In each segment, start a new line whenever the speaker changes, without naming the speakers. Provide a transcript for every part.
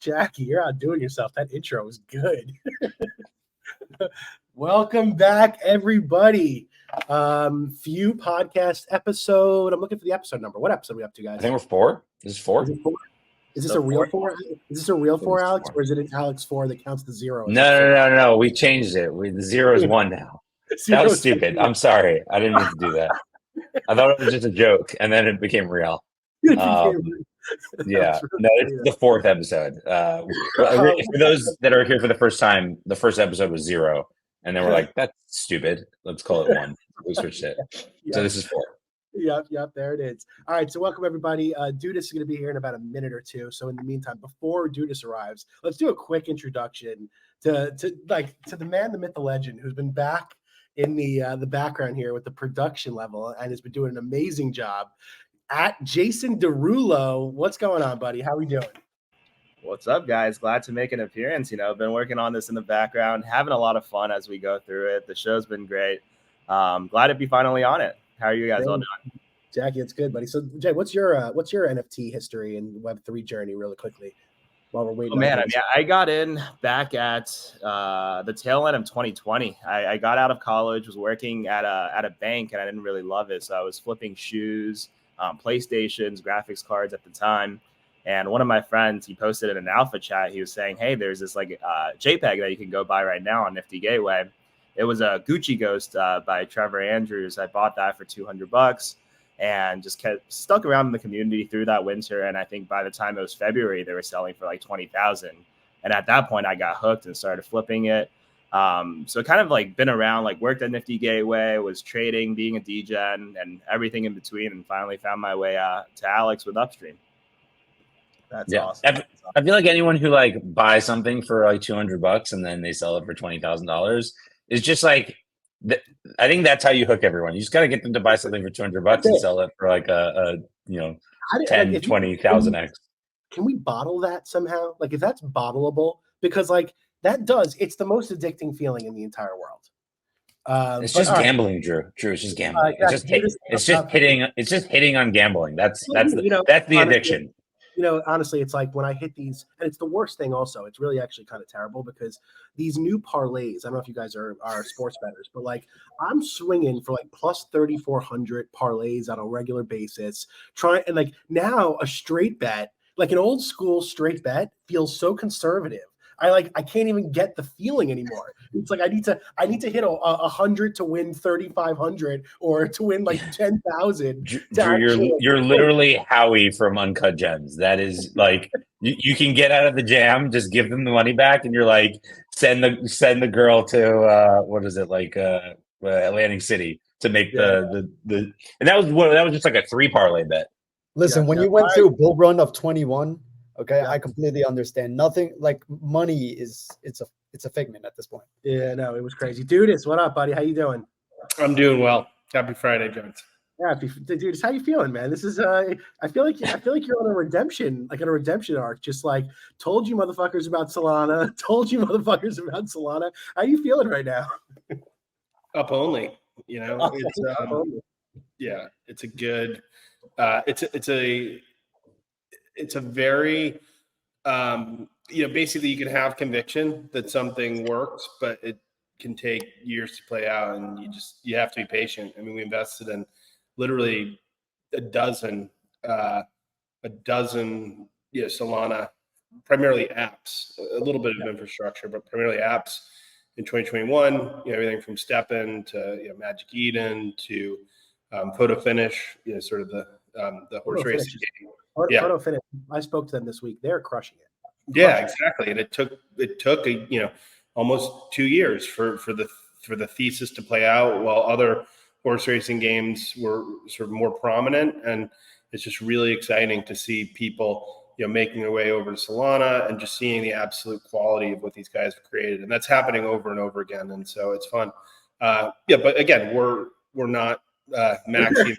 Jackie, you're outdoing yourself. That intro was good. Welcome back, everybody. Few podcast episode. I'm looking for the episode number. What episode are we up to, guys?
I think we're 4. This is 4.
Is it 4? Is this a real 4? Is this a real 4, Alex, or is it an Alex 4 that counts the 0?
No. We changed it. The 0 is 1 now. That was stupid. I'm sorry. I didn't mean to do that. I thought it was just a joke, and then it became real. Yeah, no, it's the 4th episode. For those that are here for the first time, the first episode was 0, and then we're like, that's stupid. Let's call it 1. We switched it. So this is 4.
Yep, there it is. All right, so welcome everybody. Dudas is going to be here in about a minute or two. So in the meantime, before Dudas arrives, let's do a quick introduction to the man, the myth, the legend, who's been back in the background here with the production level and has been doing an amazing job. At Jason Derulo, what's going on, buddy? How we doing?
What's up, guys? Glad to make an appearance. I've been working on this in the background, having a lot of fun as we go through it. The show's been great. Glad to be finally on it. How are you guys all doing?
Jackie, it's good, buddy. So, Jay, what's your NFT history and Web3 journey, really quickly, while we're waiting?
Oh man, I got in back at the tail end of 2020. I got out of college, was working at a bank, and I didn't really love it, so I was flipping shoes. PlayStations, graphics cards at the time. And one of my friends, he posted in an alpha chat, he was saying, hey, there's this JPEG that you can go buy right now on Nifty Gateway. It was a Gucci Ghost by Trevor Andrews. I bought that for $200 and just kept stuck around in the community through that winter. And I think by the time it was February, they were selling for like 20,000. And at that point I got hooked and started flipping it. So kind of been around, worked at Nifty Gateway, was trading, being a degen, and everything in between, and finally found my way to Alex with Upstream. That's awesome.
I feel like anyone who buys something for $200 and then they sell it for $20,000 is just I think that's how you hook everyone. You just got to get them to buy something for $200 and sell it for a 20,000x.
Can we bottle that somehow? If that's bottleable, because it's the most addicting feeling in the entire world.
It's just gambling, Drew. It's just gambling. It's just hitting on gambling. That's the addiction.
Honestly, it's when I hit these, and it's the worst thing also. It's really actually kind of terrible because these new parlays, I don't know if you guys are sports bettors, but I'm swinging for plus 3,400 parlays on a regular basis. Now a straight bet, an old school straight bet feels so conservative. I can't even get the feeling anymore. It's I need to hit 100 to win 3,500 or to win 10,000.
Drew, you're literally Howie from Uncut Gems. That is you can get out of the jam, just give them the money back, and you're send the girl to Atlantic City to make the and that was just a 3 parlay bet.
Listen, when you went through Bull Run of 21. Okay, I completely understand. Nothing money it's a figment at this point.
Yeah, no, it was crazy. Dudas, what up, buddy? How you doing?
I'm doing well. Happy Friday, gents.
Yeah, Dudas, how you feeling, man? This is I feel like you're on a redemption, a redemption arc. Just told you motherfuckers about Solana, How you feeling right now?
Up only, it's yeah, it's a good it's a very, basically you can have conviction that something works, but it can take years to play out, and you have to be patient. I mean, we invested in literally a dozen, Solana, primarily apps, a little bit of infrastructure, but primarily apps in 2021, everything from Steppen to Magic Eden to Photo Finish, sort of the horse racing game.
Photo Finish. I spoke to them this week. They're crushing it.
Yeah, exactly. And it took almost 2 years for the thesis to play out, while other horse racing games were sort of more prominent. And it's just really exciting to see people making their way over to Solana and just seeing the absolute quality of what these guys have created. And that's happening over and over again. And so it's fun. But again, we're not maxi investors.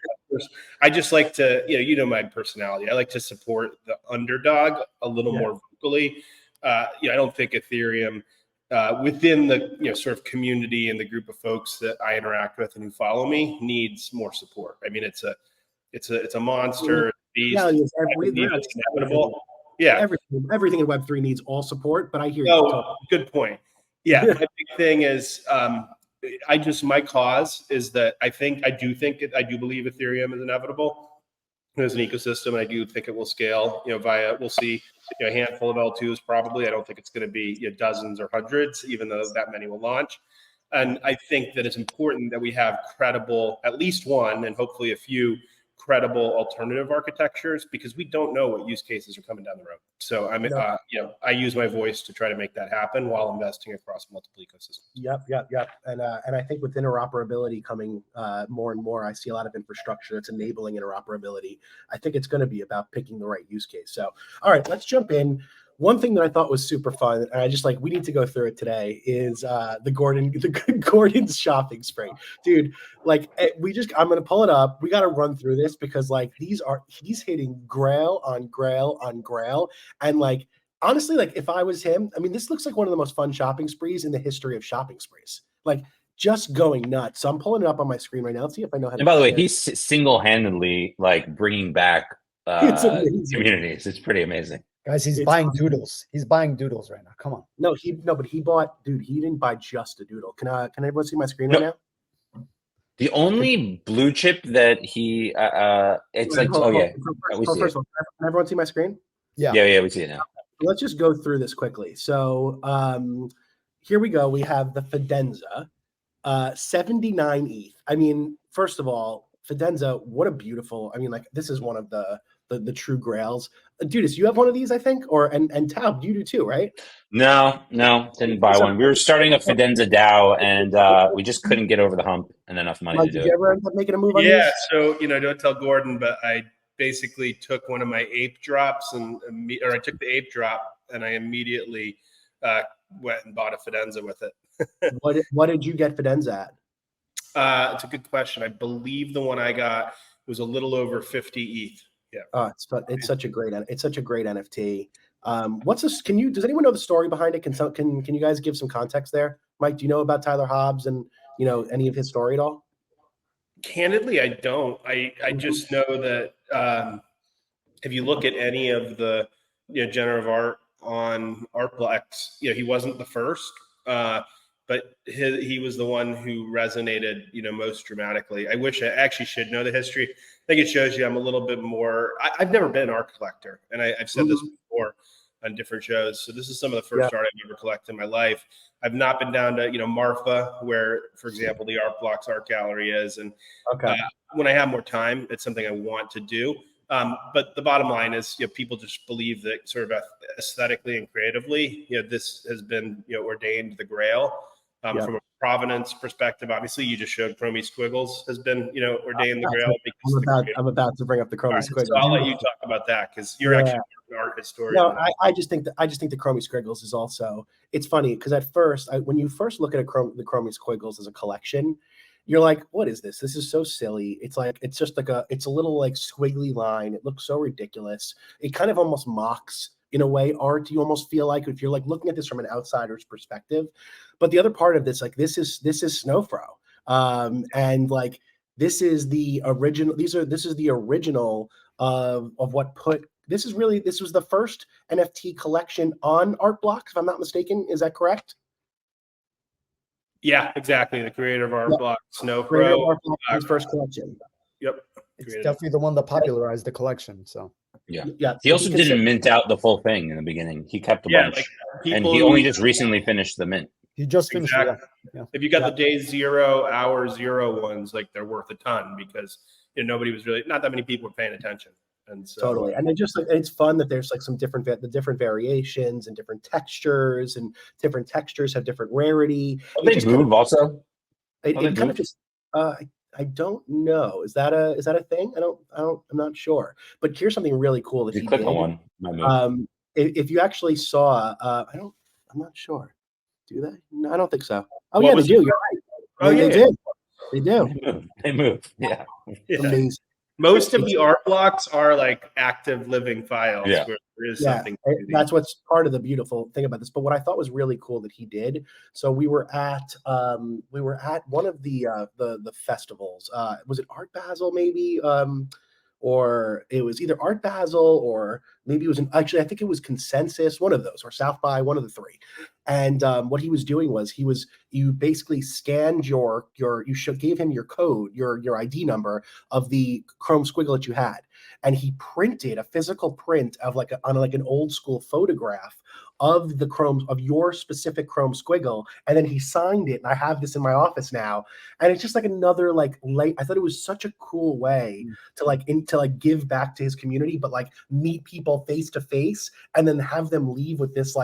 I just like to, my personality. I like to support the underdog a little more vocally. I don't think Ethereum within the sort of community and the group of folks that I interact with and who follow me needs more support. I mean, it's a monster beast. It's inevitable. Yeah.
Everything in Web3 needs all support, but I hear you.
Oh, good point. Yeah. My big thing is, my cause is that I do believe Ethereum is inevitable as an ecosystem, and I do think it will scale, we'll see a handful of L2s probably. I don't think it's going to be dozens or hundreds, even though that many will launch. And I think that it's important that we have credible, at least one, and hopefully a few credible alternative architectures, because we don't know what use cases are coming down the road. So I use my voice to try to make that happen while investing across multiple ecosystems.
Yep. And I think with interoperability coming more and more, I see a lot of infrastructure that's enabling interoperability. I think it's going to be about picking the right use case. So, all right, let's jump in. One thing that I thought was super fun, and I just we need to go through it today, is the Gordon's shopping spree, dude. I'm gonna pull it up. We got to run through this because he's hitting grail on grail on grail, and honestly, if I was him, I mean, this looks like one of the most fun shopping sprees in the history of shopping sprees. Just going nuts. So I'm pulling it up on my screen right now. Let's see if I know how to.
And by the way, he's single-handedly bringing back communities. It's pretty amazing.
Guys, he's buying doodles. He's buying doodles right now. Come on.
But he bought, dude, he didn't buy just a doodle. Can everyone see my screen right now?
The only blue chip that he it's
First of all, can everyone see my screen?
Yeah, we see it now.
Let's just go through this quickly. So here we go. We have the Fidenza, 79 ETH. I mean, first of all, Fidenza, what a beautiful, this is one of the true grails. Dude, you have one of these, I think, and Taub, you do too, right?
No, didn't buy one. We were starting a Fidenza DAO, and we just couldn't get over the hump and enough money to do it.
Did you ever end up making a move on these?
Yeah, so don't tell Gordon, but I basically took one of my ape drops I took the ape drop and I immediately went and bought a Fidenza with it.
What did you get Fidenza at?
It's a good question. I believe the one I got was a little over 50 ETH. Yeah.
Oh, it's such a great NFT. What's this? Does anyone know the story behind it? Can you guys give some context there? Mike, do you know about Tyler Hobbs and any of his story at all?
Candidly, I don't. I just know that if you look at any of the generative art on Artplex, he wasn't the first, but he was the one who resonated most dramatically. I wish I actually should know the history. I think it shows you I'm a little bit more. I've never been an art collector, and I've said this before on different shows. So this is some of the first art I've ever collected in my life. I've not been down to Marfa, where, for example, the Art Blocks art gallery is, and when I have more time, it's something I want to do. But the bottom line is, people just believe that sort of aesthetically and creatively, this has been ordained the Grail. From a provenance perspective, obviously, you just showed Chromie Squiggles has been, ordained the Grail.
I'm about to bring up the Chromie Squiggles.
So I'll let you talk about that because you're actually an art historian.
No, I just think the Chromie Squiggles is also. It's funny because at first, when you first look at the Chromie Squiggles as a collection, you're like, what is this? This is so silly. It's just it's a little squiggly line. It looks so ridiculous. It kind of almost mocks, in a way, art. You almost feel like if you're looking at this from an outsider's perspective. But the other part of this, this is Snowfro, and this is the original. This is the original of what put. This was the first NFT collection on Art Blocks, if I'm not mistaken. Is that correct?
Yeah, exactly. The creator of Art Blocks, Snowfro,
his first collection.
Yep,
it's definitely the one that popularized the collection. So
yeah. He also didn't mint out the full thing in the beginning. He kept a bunch, and he only just recently finished the mint.
He just finished.
Exactly. Yeah. If you got the day 0, hour 0 ones, they're worth a ton because nobody was really, not that many people were paying attention. And so,
totally, and it's fun that there's some different variations and different textures, and different textures have different rarity.
They move also.
It kind of just. I don't know. Is that a thing? I'm not sure. But here's something really cool that
you
he
click
did.
on one.
If you actually saw, I'm not sure. Do they? No, I don't think so. Oh yeah, they do. You're right.
Oh yeah,
they do. They do.
They move. Yeah.
Amazing.
Most of the art blocks are active living files.
Yeah.
Where there is something.
That's what's part of the beautiful thing about this. But what I thought was really cool that he did. So we were at one of the festivals. Was it Art Basel maybe? or it was either Art Basel, or maybe it was actually I think it was Consensus, one of those, or South by, one of the three. And what he was doing was you basically scanned gave him your code, your ID number of the Chrome squiggle that you had, and he printed a physical print of on an old school photograph of your specific Chrome squiggle, and then he signed it. And I have this in my office now, and it's just like another I thought it was such a cool way to give back to his community, but meet people face to face, and then have them leave with this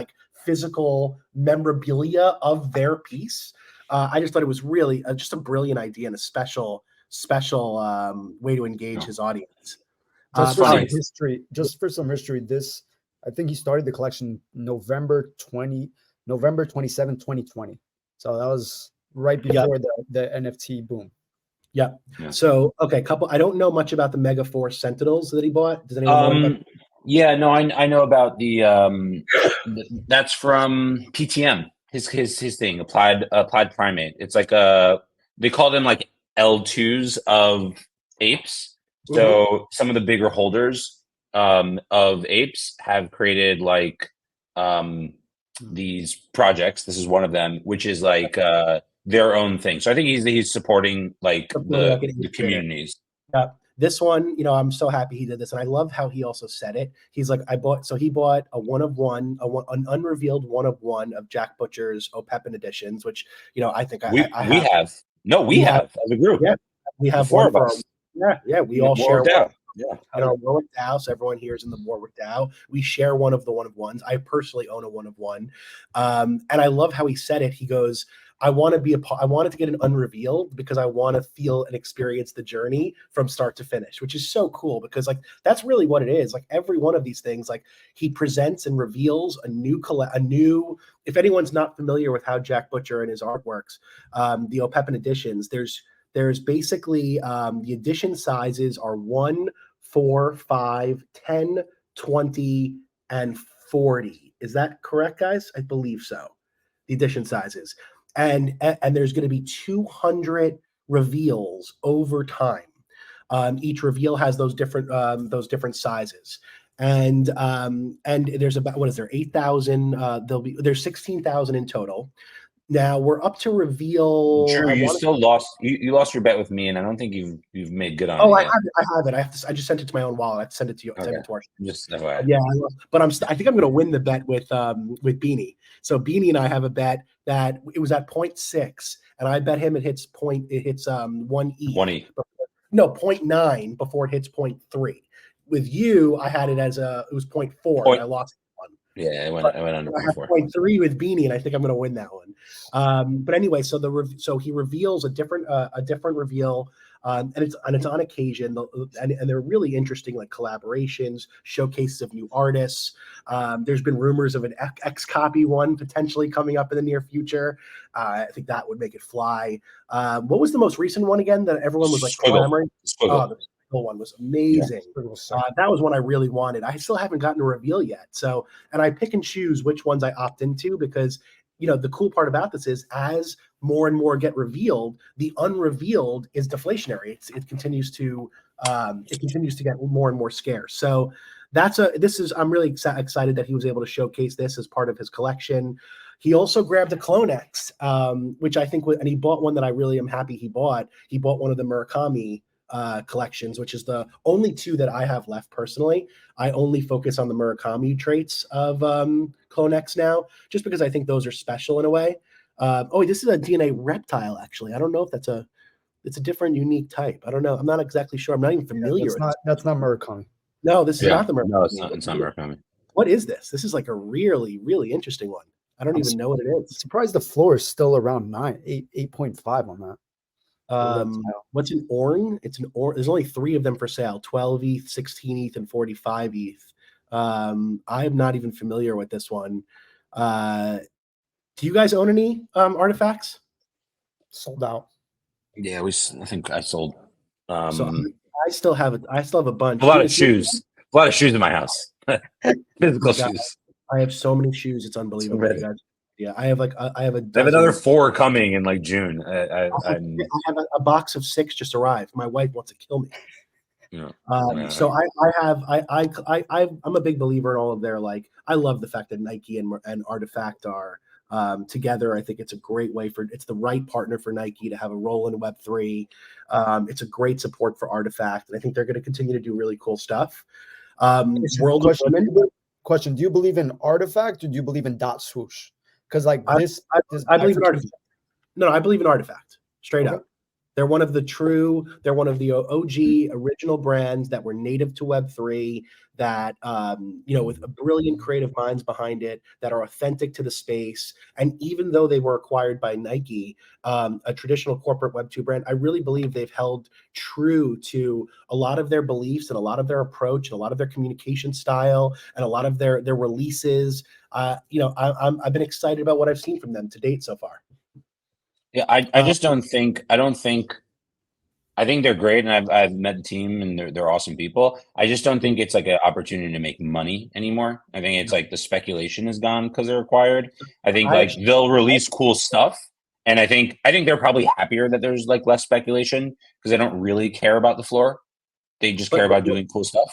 physical memorabilia of their piece. I just thought it was really just a brilliant idea and a special way to engage his audience.
Just for some history, I think he started the collection November 27, 2020. So that was right before the NFT boom.
Yeah. So, okay, I don't know much about the Mega Force Sentinels that he bought. Does anyone know about?
Yeah, no, I know about the that's from PTM. His thing, applied primate. It's they call them L2s of apes. So some of the bigger holders of apes have created these projects. This is one of them, which is their own thing. So I think he's supporting the communities.
Yeah. This one, I'm so happy he did this, and I love how he also said it. He's like, he bought a one of one, an unrevealed one of one of Jack Butcher's O'Peppin editions, which I think we
have as a group.
Yeah, we have
four of us.
We all share one.
Yeah,
in our Warwick DAO, so everyone here is in the Warwick DAO. We share one of ones. I personally own a one of one, and I love how he said it. He goes, I wanted to get an unrevealed because I want to feel and experience the journey from start to finish, which is so cool because that's really what it is. Every one of these things, he presents and reveals a new. If anyone's not familiar with how Jack Butcher and his art works, the O'Peppin editions, there's basically the edition sizes are 1, 4, 5, 10, 20, and 40. Is that correct, guys? I believe so. The edition sizes. And there's going to be 200 reveals over time. Each reveal has those different sizes. And there's about, what is there, 8,000? There's 16,000 in total. Now we're up to reveal.
Drew, you lost your bet with me, and I don't think you've made good on it.
Oh, I have it. I just sent it to my own wallet. I have to send it to you. Okay. Send it to our.
Just FYI.
Yeah, but I think I'm going to win the bet with Beanie. So Beanie and I have a bet that it was at 0.6, and I bet him it hits 1 E.
1 E.
No, 0.9 before it hits 0.3. With you, I had it as it was 0.4. And I lost.
Yeah, I went under
0.3 with Beanie, and I think I'm going to win that one. But anyway, so he reveals a different reveal, and it's on occasion, and they're really interesting, collaborations, showcases of new artists. There's been rumors of an X copy one potentially coming up in the near future. I think that would make it fly. What was the most recent one again that everyone was clamoring? Oh, the one was amazing. Yeah, that was one I really wanted. I still haven't gotten a reveal yet. So, and I pick and choose which ones I opt into because, the cool part about this is as more and more get revealed, the unrevealed is deflationary. It continues to get more and more scarce. So I'm really excited that he was able to showcase this as part of his collection. He also grabbed a CloneX, which I think, and he bought one that I really am happy he bought. He bought one of the Murakami collections, which is the only two that I have left personally. I only focus on the Murakami traits of CloneX now, just because I think those are special in a way. This is a DNA reptile, actually. I don't know if it's a different, unique type. I don't know. I'm not exactly sure. I'm not even familiar with it.
That's not Murakami.
No, this is not the Murakami.
No, it's not Murakami.
What is this? This is a really, really interesting one. I don't even know what it is.
I'm surprised the floor is still around 8.5 on that.
What's an ORN? It's an ORN. There's only 3 of them for sale: 12 ETH, 16 ETH, and 45 ETH. I am not even familiar with this one. Do you guys own any artifacts?
Sold out.
Yeah, I think I sold.
So I still have a bunch.
A lot of shoes. A lot of shoes in my house. Physical shoes.
I have so many shoes. It's unbelievable. Yeah, I have
another 4 coming in June.
I have a box of 6 just arrived. My wife wants to kill me.
Yeah.
So I'm a big believer in all of their, like, I love the fact that Nike and Artifact are together. I think it's a great way it's the right partner for Nike to have a role in Web3. It's a great support for Artifact, and I think they're going to continue to do really cool stuff. World of Women.
Question: do you believe in Artifact or do you believe in Dot Swoosh? Because like
I believe in Artifact. No, I believe in Artifact. Straight up. They're one of the OG original brands that were native to Web3 that, with brilliant creative minds behind it, that are authentic to the space. And even though they were acquired by Nike, a traditional corporate Web2 brand, I really believe they've held true to a lot of their beliefs and a lot of their approach and a lot of their communication style and a lot of their releases. I've been excited about what I've seen from them to date so far.
Yeah, I just don't think I think they're great, and I've met the team, and they're awesome people. I just don't think it's like an opportunity to make money anymore. I think it's like the speculation is gone because they're acquired. I think they'll release cool stuff, and I think they're probably happier that there's like less speculation because they don't really care about the floor. They just care about doing cool stuff.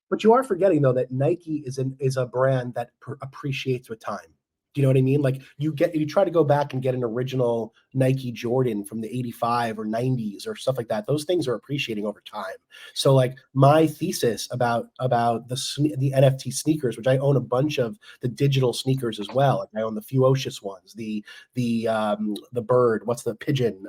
But you are forgetting though that Nike is a brand that appreciates with time. Do you know what I mean? Like you try to go back and get an original Nike Jordan from the 85 or 90s or stuff like that. Those things are appreciating over time. So like my thesis about the NFT sneakers, which I own a bunch of the digital sneakers as well. Like I own the Fuocious ones, the bird, what's the pigeon?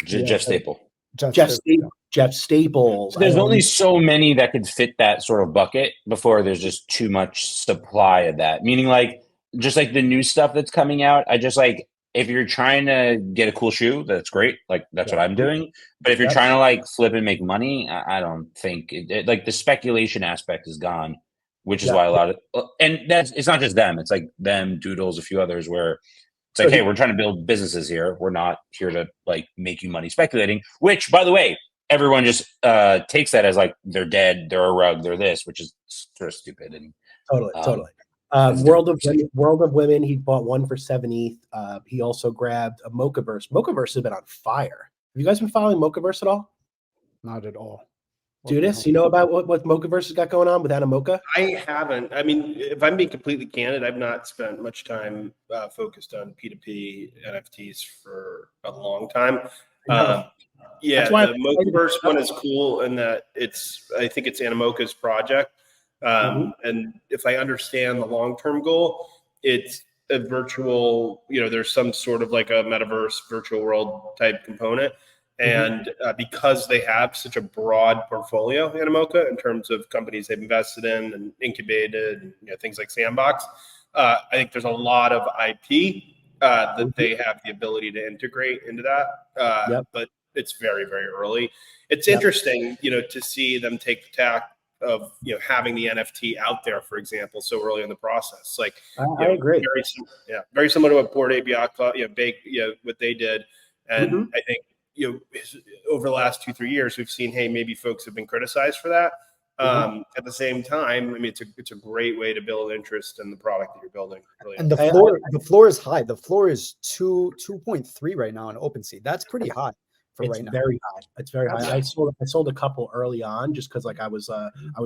Jeff Staple.
Jeff Staples.
There's only so many that could fit that sort of bucket before there's just too much supply of that. Meaning like, just like the new stuff that's coming out, I just like, if you're trying to get a cool shoe, that's great. Like that's what I'm doing. But if you're trying to like flip and make money, I don't think like the speculation aspect is gone, which is why a lot of, and it's not just them. It's like them, Doodles, a few others where it's like, hey, we're trying to build businesses here. We're not here to like make you money speculating, which by the way, everyone just takes that as like they're dead, they're a rug, they're this, which is sort of stupid. And
totally. World of Women, he bought one for 7 ETH. He also grabbed a Mochaverse. Mochaverse has been on fire. Have you guys been following Mochaverse at all?
Not at all.
Judas, you know about what Mochaverse has got going on with Animoca?
I haven't. I mean, if I'm being completely candid, I've not spent much time focused on P2P NFTs for a long time. Yeah, the Mochaverse one is cool in that I think it's Animoca's project. And if I understand the long-term goal, it's a virtual, there's some sort of like a metaverse virtual world type component. And because they have such a broad portfolio, Animoca, in terms of companies they've invested in and incubated, and things like Sandbox, I think there's a lot of IP that they have the ability to integrate into that. But it's very, very early. It's interesting, to see them take the tack of having the NFT out there, for example, so early in the process. Like
I agree.
Very similar to what Bored Ape Yacht Club, what they did. And I think over the last 2-3 years, we've seen, hey, maybe folks have been criticized for that. At the same time, I mean, it's a great way to build interest in the product that you're building. Really.
And the floor is high. The floor is 2.3 right now on OpenSea. That's pretty high.
It's very high. It's very high. I sold a couple early on just because like I was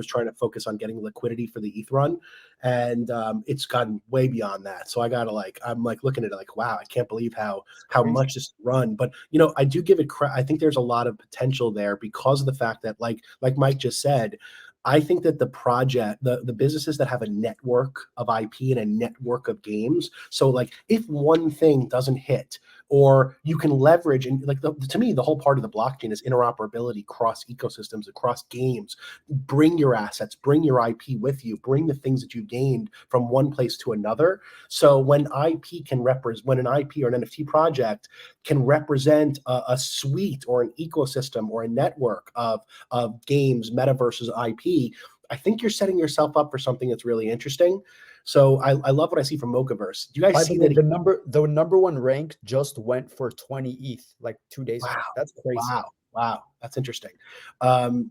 trying to focus on getting liquidity for the ETH run, and it's gotten way beyond that. So I gotta I'm looking at it like, wow, I can't believe how much this run. But I do give it credit. I think there's a lot of potential there because of the fact that like Mike just said, I think that the project, the businesses that have a network of IP and a network of games. So like if one thing doesn't hit, or you can leverage, and to me, the whole part of the blockchain is interoperability across ecosystems, across games. Bring your assets, bring your IP with you, bring the things that you gained from one place to another. So when an IP or an NFT project can represent a suite or an ecosystem or a network of games, metaverses, IP, I think you're setting yourself up for something that's really interesting. So I love what I see from Mochaverse. Do you guys see that
the number one rank just went for 20 ETH like 2 days ago? That's crazy.
Wow, that's interesting.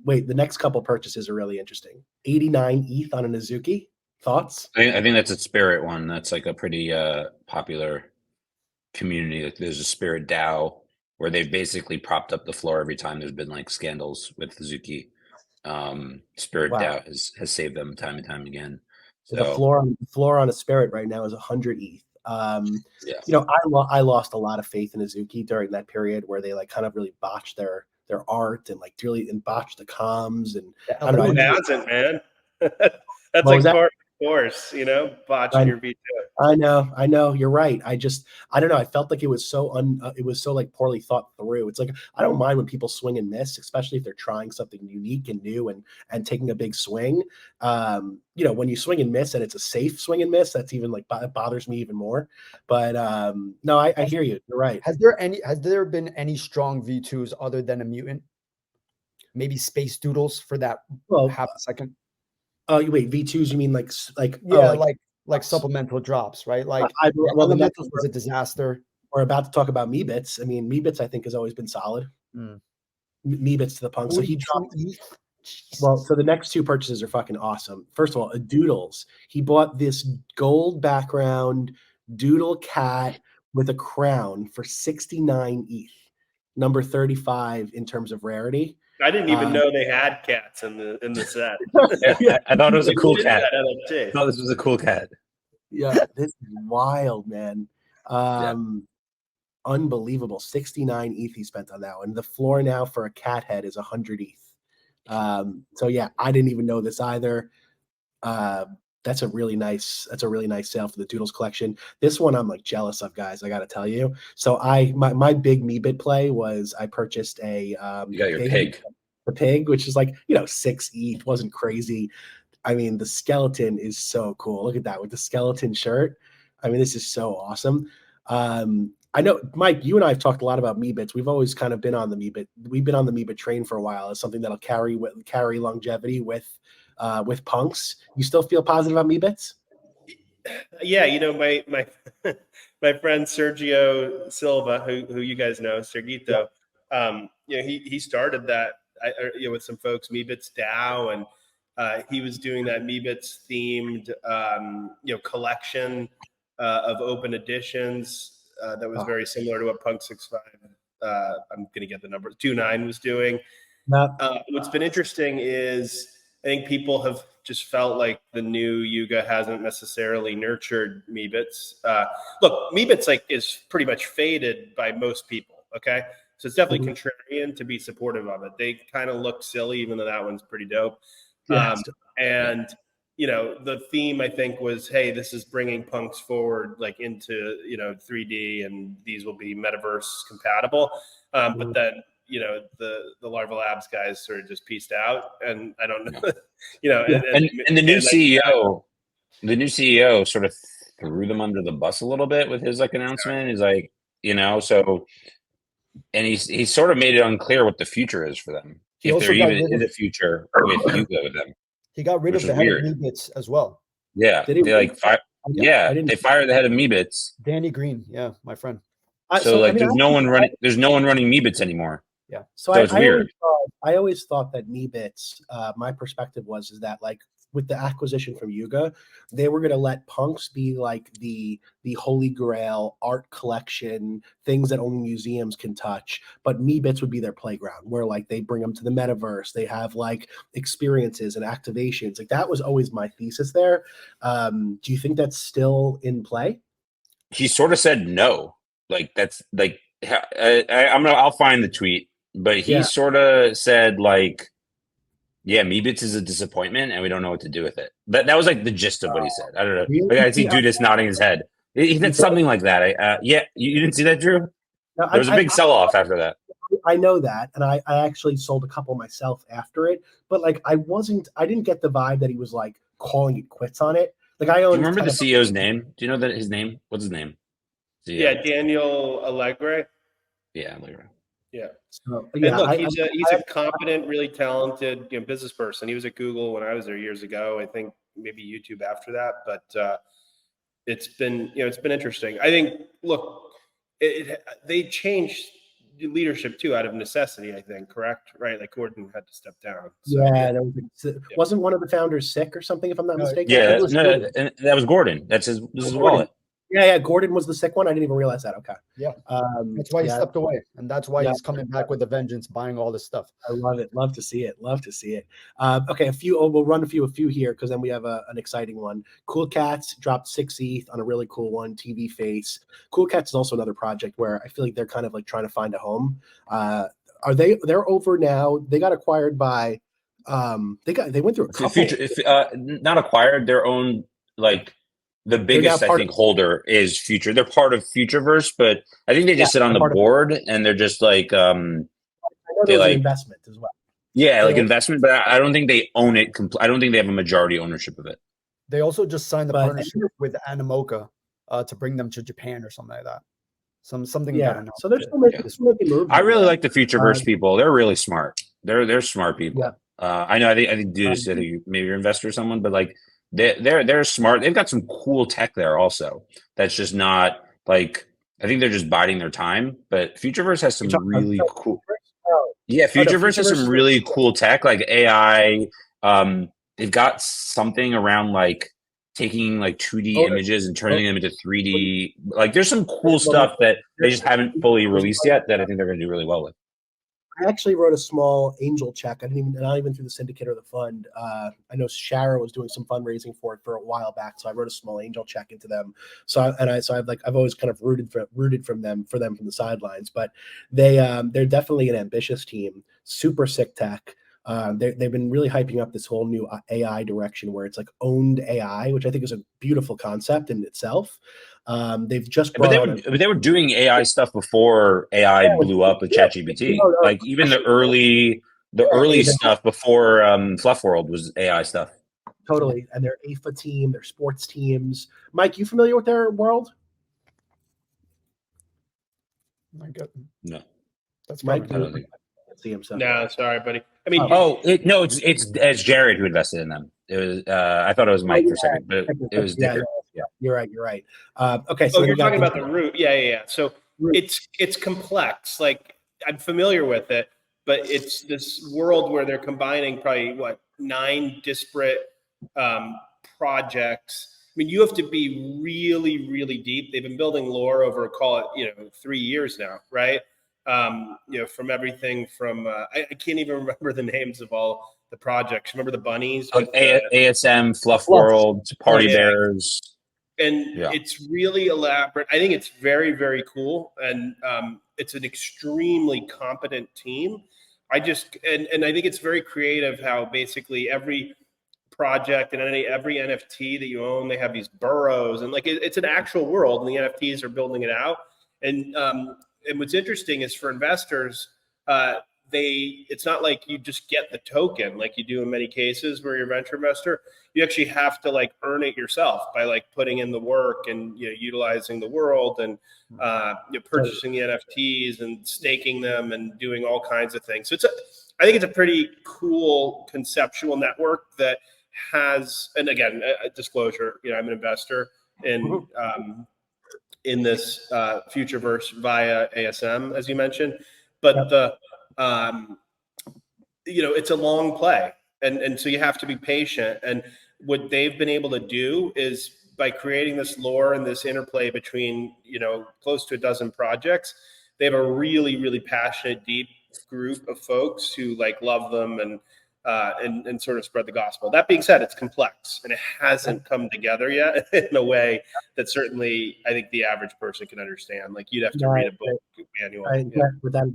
Wait, the next couple purchases are really interesting. 89 ETH on a Nizuki. Thoughts?
I think that's a Spirit one. That's like a pretty popular community. Like there's a Spirit DAO where they've basically propped up the floor every time there's been like scandals with Zuki. Spirit
Wow.
DAO has saved them time and time again. So
The floor on a Spirit right now is 100 ETH.
yeah.
You know, I lost a lot of faith in Azuki during that period where they like kind of really botched their art and like really and botched the comms and I don't know.
Who hasn't, man? That's
What was
like
that?
part of the course, you know, botching your V2.
I know. You're right. I don't know. I felt like it was so like poorly thought through. It's like I don't mind when people swing and miss, especially if they're trying something unique and new and taking a big swing. You know, when you swing and miss and it's a safe swing and miss, that's even like it bothers me even more. But no, I hear you. You're right.
Has there been any strong V2s other than a mutant? Maybe Space Doodles for that half a second.
Oh, you wait, V2s? You mean like
yeah, like supplemental drops, right? Like
the next
was a disaster.
We're about to talk about Meebits. I mean, Meebits I think has always been solid. Meebits to the punk. So he dropped. Well, so the next two purchases are fucking awesome. First of all, a Doodles. He bought this gold background doodle cat with a crown for 69 ETH, number 35 in terms of rarity.
I didn't even know they had cats in the set.
I thought it was a cool cat. I thought this was a cool cat.
Yeah, this is wild, man. Unbelievable. 69 ETH he spent on that one. The floor now for a cat head is 100 ETH. So yeah, I didn't even know this either. That's a really nice sale for the Doodles collection. This one I'm like jealous of, guys. I got to tell you. So my big Meebit play was I purchased a
you got your pig,
the pig, which is like 6 ETH. Wasn't crazy. I mean, the skeleton is so cool. Look at that with the skeleton shirt. I mean, this is so awesome. I know, Mike, you and I have talked a lot about Meebits. We've always kind of been on the Meebit. We've been on the Meebit train for a while. It's something that'll carry longevity with punks. You still feel positive about Meebits?
Yeah, you know, my my friend Sergio Silva, who you guys know, Sergito, you know, he started that with some folks, Meebits DAO, and he was doing that Meebits themed collection of open editions that was very similar to what Punk 65 I'm gonna get the number 29 was doing. What's been interesting is I think people have just felt like the new Yuga hasn't necessarily nurtured Meebits. Look, Meebits is pretty much faded by most people. Okay, so it's definitely contrarian to be supportive of it. They kind of look silly, even though that one's pretty dope. And you know, the theme I think was, hey, this is bringing punks forward like into 3D, and these will be metaverse compatible. But then the Larva Labs guys sort of just pieced out, and I don't know,
and the new CEO, sort of threw them under the bus a little bit with his announcement. He's like, so, and he sort of made it unclear what the future is for them, if there even is a future with Yuga with them.
He got rid of the head of Meebits as well.
Yeah, they they fired the head of Meebits,
Danny Green. Yeah, my friend.
So there's no one running Meebits anymore.
Yeah.
So it's weird.
I always thought that Meebits, my perspective was that with the acquisition from Yuga, they were going to let punks be like the holy grail art collection, things that only museums can touch. But Meebits would be their playground, where they bring them to the metaverse. They have experiences and activations. that was always my thesis there. Do you think that's still in play?
He sort of said no. I'll find the tweet, but he sort of said yeah, Meebits is a disappointment, and we don't know what to do with it. That was the gist of what he said. I don't know.
Really?
I see Judas nodding his head. He said something like that. You didn't see that, Drew?
No,
there was a big sell-off after that.
I know that, and I actually sold a couple myself after it. But I didn't get the vibe that he was calling it quits on it.
Do you remember the CEO's name? Do you know his name? What's his name?
CEO. Yeah, Daniel Allegre.
Yeah, Allegre.
Yeah.
So,
look, he's a competent, really talented business person. He was at Google when I was there years ago. I think maybe YouTube after that, but it's been interesting. I think they changed leadership too out of necessity. I think correct, right? Gordon had to step down.
So, wasn't one of the founders sick or something? If I'm not mistaken.
Yeah, that was Gordon. This is his wallet.
Yeah. Gordon was the sick one. I didn't even realize that. Okay.
Yeah. That's why he stepped away. And that's why he's coming back with a vengeance, buying all this stuff.
I love it. Love to see it. Okay. We'll run a few here because then we have an exciting one. Cool Cats dropped 6 ETH on a really cool one, TV Face. Cool Cats is also another project where I feel like they're kind of like trying to find a home. They're over now. They got acquired by, they went through a couple.
Not acquired, their own, like, the biggest, I think, holder is Future. They're part of Futureverse, but I think they just sit on the board and they're just like
I know they like investment as well.
Yeah, like investment, but I don't think they own it. I don't think they have a majority ownership of it.
They also just signed the partnership with Animoca to bring them to Japan or something like that. Something.
Yeah. So they're still making moves.
I really like the Futureverse people. They're really smart. They're smart people.
Yeah.
I know. I think Dudas, maybe you're an investor or someone, but like. They're smart. They've got some cool tech there also. That's just not like, I think they're just biding their time. But Futureverse has some really cool. Yeah, Futureverse has some really cool tech, like AI. They've got something around like taking like 2D images and turning them into 3D. Like there's some cool stuff that they just haven't fully released yet that I think they're going to do really well with.
I actually wrote a small angel check. Not even through the syndicate or the fund. I know Shara was doing some fundraising for it for a while back, so I wrote a small angel check into them. I've always kind of rooted for them from the sidelines. But they're definitely an ambitious team, super sick tech. They've been really hyping up this whole new AI direction where it's like owned AI, which I think is a beautiful concept in itself. They've just
but they were doing AI stuff before AI blew up with ChatGPT. Like even the early stuff before Fluff World was AI stuff.
Totally, and their AFA team, their sports teams. Mike, you familiar with their world?
No,
that's
Mike.
I don't think.
See himself.
No, sorry, buddy. I mean,
it's Jared who invested in them. It was I thought it was Mike for a second, but it was Dicker.
Yeah, you're right. Okay,
so you're talking about the root. Yeah. So it's complex. Like I'm familiar with it, but it's this world where they're combining probably 9 disparate projects. I mean, you have to be really, really deep. They've been building lore over, call it, 3 years now, right? From everything from I can't even remember the names of all the projects. Remember the bunnies?
Like ASM, Fluff World, Party Bears.
And it's really elaborate. I think it's very, very cool. And it's an extremely competent team. I think it's very creative how basically every project and every NFT that you own, they have these burrows and like it's an actual world and the NFTs are building it out. And what's interesting is for investors, it's not like you just get the token like you do in many cases where you're a venture investor. You actually have to like earn it yourself by like putting in the work and utilizing the world and purchasing the NFTs and staking them and doing all kinds of things. So I think it's a pretty cool conceptual network that has, and again, a disclosure, I'm an investor in this Futureverse via ASM, as you mentioned, but it's a long play, and so you have to be patient. And what they've been able to do is by creating this lore and this interplay between close to a dozen projects, they have a really, really passionate, deep group of folks who like love them and sort of spread the gospel. That being said, it's complex and it hasn't come together yet in a way that certainly I think the average person can understand. Like you'd have to read a book manual.
Without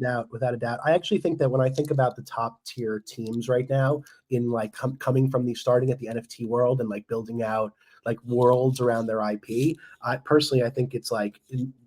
a doubt. I actually think that when I think about the top tier teams right now in like coming from starting at the NFT world and like building out like worlds around their IP, I think it's like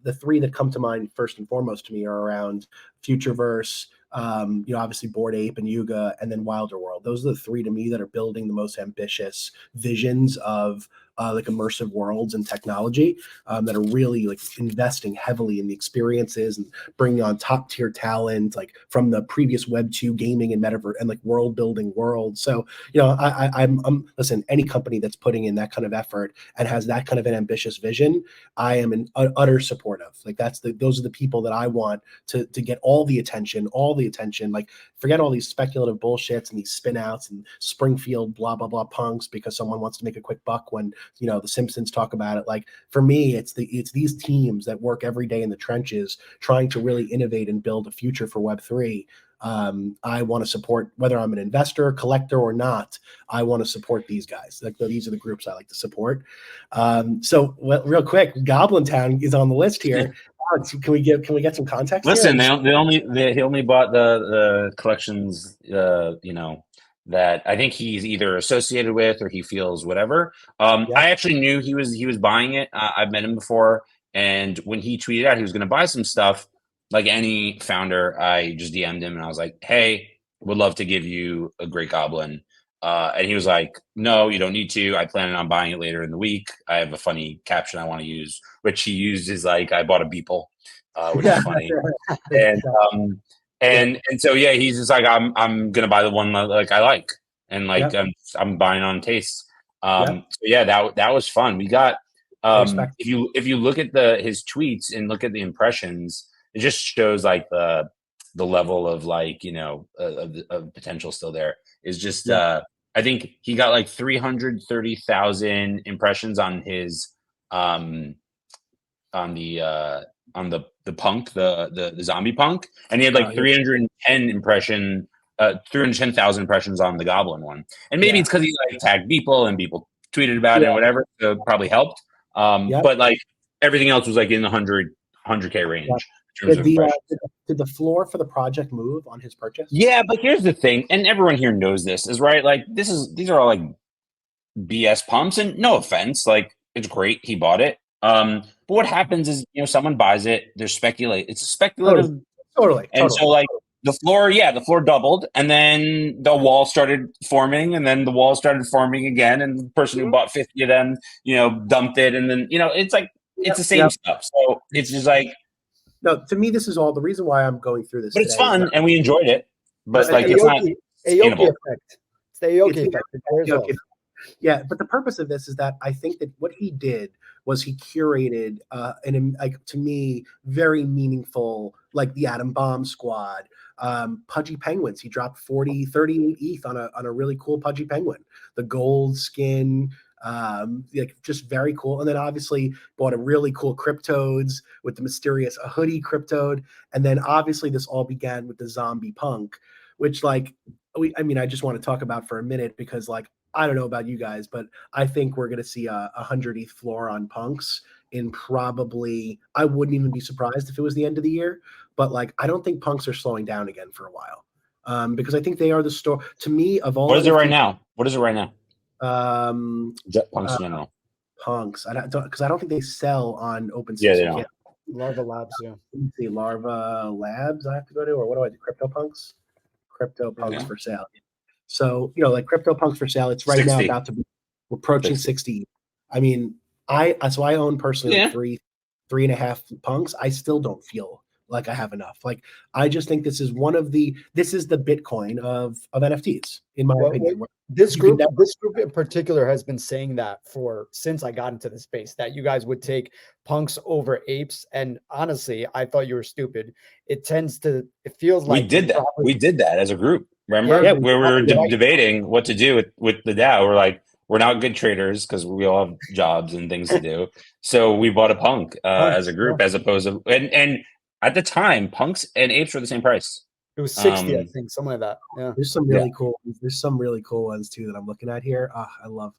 the 3 that come to mind first and foremost to me are around Futureverse, obviously Bored Ape and Yuga, and then Wilder World. Those are the 3 to me that are building the most ambitious visions of like immersive worlds and technology that are really like investing heavily in the experiences and bringing on top tier talent like from the previous Web 2 gaming and metaverse and like world building worlds. So I'm listen, any company that's putting in that kind of effort and has that kind of an ambitious vision, I am an utter supportive. Like those are the people that I want to get all the attention. Like forget all these speculative bullshits and these spin outs and Springfield blah blah blah punks because someone wants to make a quick buck when the Simpsons talk about it. Like for me, it's these teams that work every day in the trenches trying to really innovate and build a future for Web3. I want to support, whether I'm an investor, collector, or not. I want to support these guys. Like these are the groups I like to support. So real quick, Goblin Town is on the list here. Alex, can we get some context?
Listen,
here?
he only bought the collections, that I think he's either associated with or he feels whatever. I actually knew he was buying it. I've met him before, and when he tweeted out he was going to buy some stuff, like any founder, I just DM'd him and I was like, "Hey, would love to give you a great goblin." And he was like, "No, you don't need to. I plan on buying it later in the week. I have a funny caption I want to use," which he used is like, "I bought a Beeple," which is funny. And so he's just like, I'm gonna buy the one like I like, and like I'm buying on taste. So that was fun. We got if you look at his tweets and look at the impressions, it just shows like the level of like of potential still there. Is just I think he got like 330,000 impressions on his on the punk, the zombie punk, and he had like 310,000 impressions on the goblin one. And maybe it's because he like tagged people and people tweeted about it and whatever, so it probably helped. But like everything else was like in the 100K range.
Did the floor for the project move on his purchase?
Yeah, but here's the thing, and everyone here knows this, is right. Like these are all like BS pumps, and no offense, like it's great he bought it. But what happens is someone buys it, it's a speculative
totally.
So like the floor doubled, and then the wall started forming, and then the wall started forming again, and the person who bought 50 of them dumped it, and then it's like it's the same stuff. So it's just like,
no, to me this is all the reason why I'm going through this.
But it's fun and we enjoyed it. But like it's not sustainable.
Effect. It's the Aoki effect.
Yeah, but the purpose of this is that I think that what he did was he curated like to me very meaningful, like the Atom Bomb Squad, Pudgy Penguins. He dropped 38 ETH on a really cool Pudgy Penguin, the gold skin, like just very cool. And then obviously bought a really cool Cryptodes with the mysterious a hoodie Cryptode. And then obviously this all began with the zombie punk, which like I just want to talk about for a minute because like I don't know about you guys, but I think we're going to see a 100 ETH floor on punks in probably, I wouldn't even be surprised if it was the end of the year, but like, I don't think punks are slowing down again for a while. Because I think they are the store to me of all.
What is it right now? Punks in general.
Punks. Because I don't think they sell on OpenSea.
Yeah, they don't.
Larva Labs, yeah.
Let me see, Larva Labs I have to go to, or what do I do? CryptoPunks? CryptoPunks for sale. So, like CryptoPunks for sale, it's right 60. Now about to be, we're approaching 60. I mean, I own personally like 3.5 punks. I still don't feel like I have enough. Like, I just think this is the Bitcoin of NFTs, in my opinion.
This group in particular has been saying that since I got into the space, that you guys would take punks over apes. And honestly, I thought you were stupid. It feels like
we did that as a group. Remember where we were debating what to do with the DAO? We're like, we're not good traders because we all have jobs and things to do. So we bought a punk as a group, as opposed to and at the time, punks and apes were the same price.
It was 60, I think, something like that. Yeah.
There's some really cool. There's some really cool ones too that I'm looking at here. I love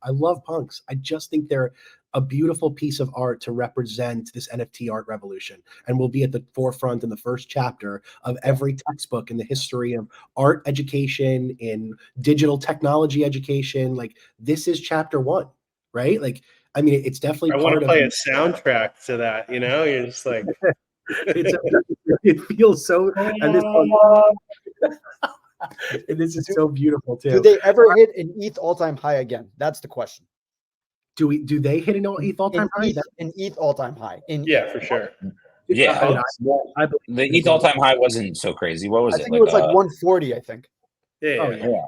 punks. I just think they're a beautiful piece of art to represent this NFT art revolution, and will be at the forefront in the first chapter of every textbook in the history of art education, in digital technology education. Like, this is chapter 1, right? Like, I mean, it's definitely.
I want to play a soundtrack to that. You're just like.
It feels so, and this is so beautiful too.
Do they ever hit an ETH all-time high again? That's the question.
Do they hit an ETH all-time high?
An ETH all-time high.
Yeah, for sure.
Yeah, the ETH all-time high wasn't so crazy. What was it?
I think it was like 140. I think.
Yeah.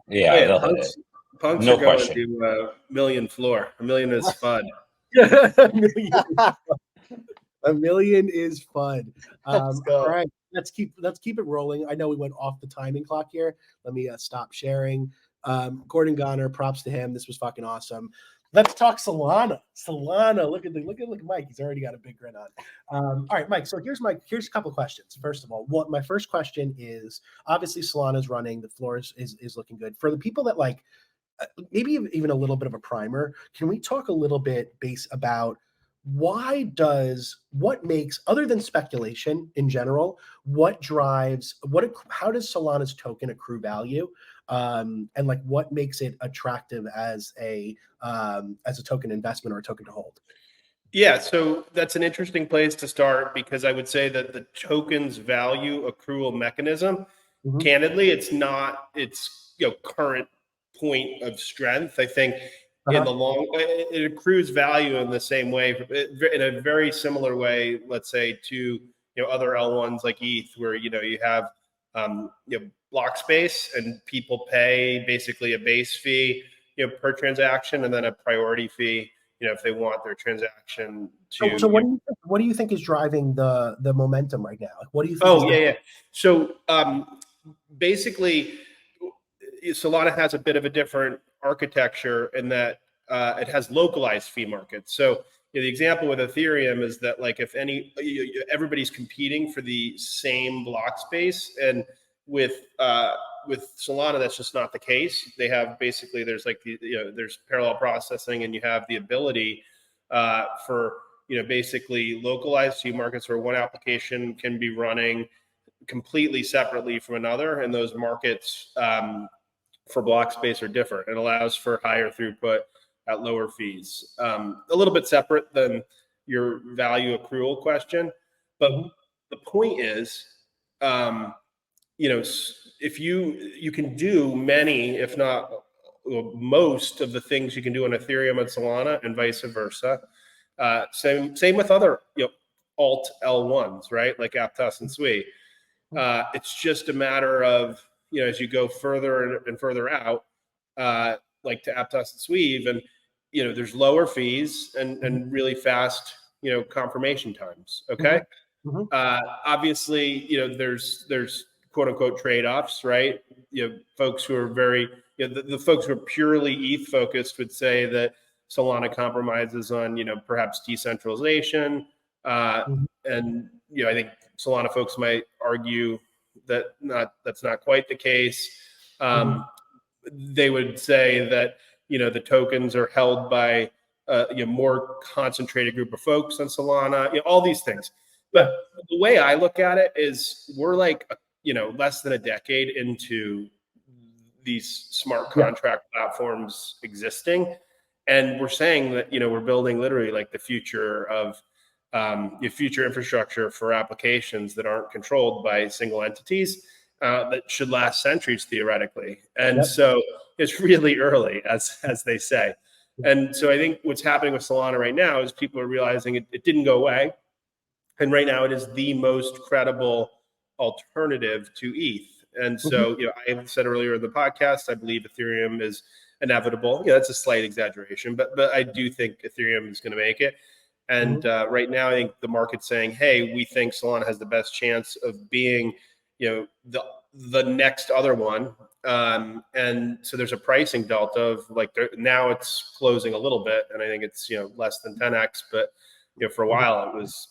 Punks
no
are going
question.
to million floor. $1 million is fun.
$1 million is fun. All right, let's keep it rolling. I know we went off the timing clock here. Let me stop sharing. Gordon Goner, props to him. This was fucking awesome. Let's talk Solana. Solana, look at Mike. He's already got a big grin on. All right, Mike. So here's a couple of questions. First of all, my first question is, obviously Solana's running. The floor is looking good. For the people that like, maybe even a little bit of a primer, can we talk a little bit about what makes, other than speculation in general, how does Solana's token accrue value, and like what makes it attractive as a token investment or a token to hold?
Yeah, so that's an interesting place to start, because I would say that the token's value accrual mechanism, candidly, it's not its current point of strength. I think in the long, it accrues value in the same way, in a very similar way, let's say, to other L1s like ETH, where you have block space, and people pay basically a base fee per transaction, and then a priority fee if they want their transaction to.
So what do you think is driving the momentum right now? Like, what do you think?
Oh, yeah. So basically, Solana has a bit of a different architecture in that it has localized fee markets. So the example with Ethereum is that, like, if everybody's competing for the same block space, and with Solana, that's just not the case. They have basically, there's like there's parallel processing, and you have the ability for basically localized fee markets where one application can be running completely separately from another, and those markets for block space are different. It allows for higher throughput at lower fees. A little bit separate than your value accrual question, but the point is, if you can do many, if not most of the things you can do on Ethereum and Solana, and vice versa. Same with other alt L1s, right? Like Aptos and Sui. It's just a matter of as you go further and further out, like to Aptos and Sui, even there's lower fees and really fast confirmation times. Okay. Obviously, there's quote unquote trade-offs, right? Folks who are very the folks who are purely ETH focused would say that Solana compromises on perhaps decentralization, and I think Solana folks might argue that that's not quite the case. They would say that the tokens are held by more concentrated group of folks on Solana, all these things. But the way I look at it is, we're like less than a decade into these smart contract platforms existing, and we're saying that we're building literally like the future of future infrastructure for applications that aren't controlled by single entities, that should last centuries theoretically. And so it's really early, as they say. And so I think what's happening with Solana right now is people are realizing it didn't go away, and right now it is the most credible alternative to ETH. And so I said earlier in the podcast, I believe Ethereum is inevitable. That's a slight exaggeration, but I do think Ethereum is going to make it. And right now, I think the market's saying, hey, we think Solana has the best chance of being, the next other one. And so there's a pricing delta of like, now it's closing a little bit, and I think it's less than 10x, but for a while it was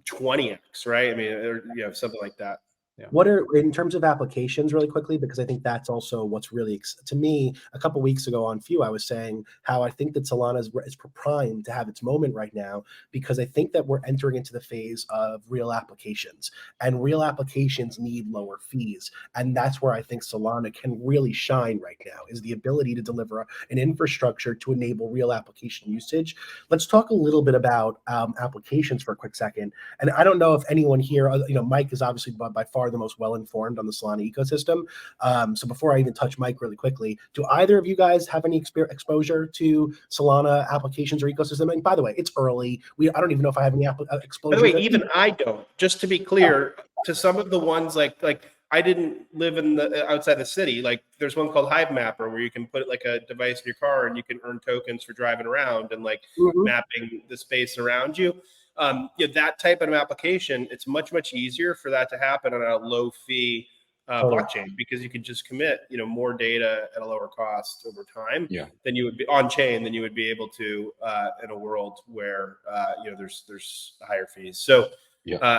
20x, right? I mean, or, something like that.
Yeah. What are, in terms of applications, really quickly, because I think that's also what's really, to me, a couple of weeks ago on Few, I was saying how I think that Solana is primed to have its moment right now, because I think that we're entering into the phase of real applications, and real applications need lower fees. And that's where I think Solana can really shine right now, is the ability to deliver an infrastructure to enable real application usage. Let's talk a little bit about applications for a quick second. And I don't know if anyone here, Mike is obviously by far the most well-informed on the Solana ecosystem. So before I even touch Mike really quickly, do either of you guys have any exposure to Solana applications or ecosystem? And by the way, it's early. I don't even know if I have any exposure.
By the way, even I don't. Just to be clear, to some of the ones like I didn't live in outside the city. Like there's one called Hive Mapper, where you can put like a device in your car and you can earn tokens for driving around and like mapping the space around you. That type of application, it's much easier for that to happen on a low fee blockchain, because you could just commit, more data at a lower cost over time than you would be on chain than you would be able to in a world where there's higher fees. So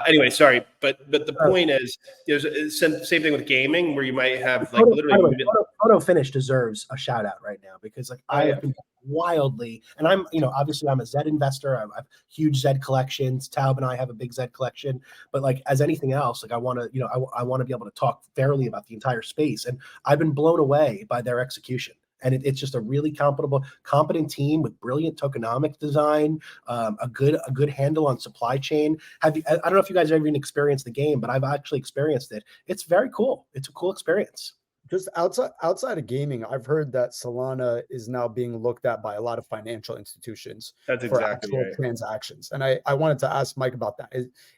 anyway, sorry, but the point is, there's the same thing with gaming, where you might have like literally.
Photo Finish deserves a shout out right now, because like I have been wildly, and I'm obviously I'm a Zed investor. I have huge Zed collections. Taub and I have a big Zed collection, but like as anything else, like I want to I want to be able to talk fairly about the entire space, and I've been blown away by their execution. And it's just a really competent team with brilliant tokenomic design, a good handle on supply chain. I don't know if you guys have even experienced the game, but I've actually experienced it. It's very cool. It's a cool experience.
Just outside of gaming, I've heard that Solana is now being looked at by a lot of financial institutions for actual transactions. And I wanted to ask Mike about that.